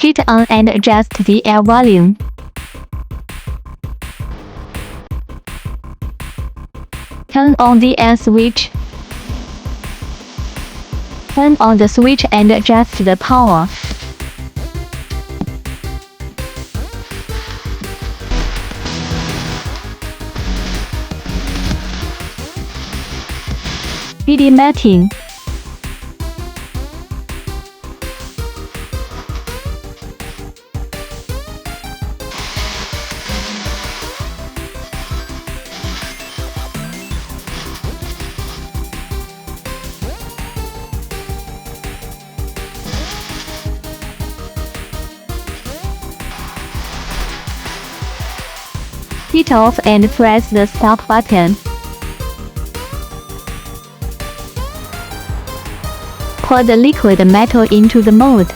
Heat on and adjust the air volume. Turn on the air switch. Turn on the switch and adjust the power. BD matting. Heat off and press the stop button. Pour the liquid metal into the mold.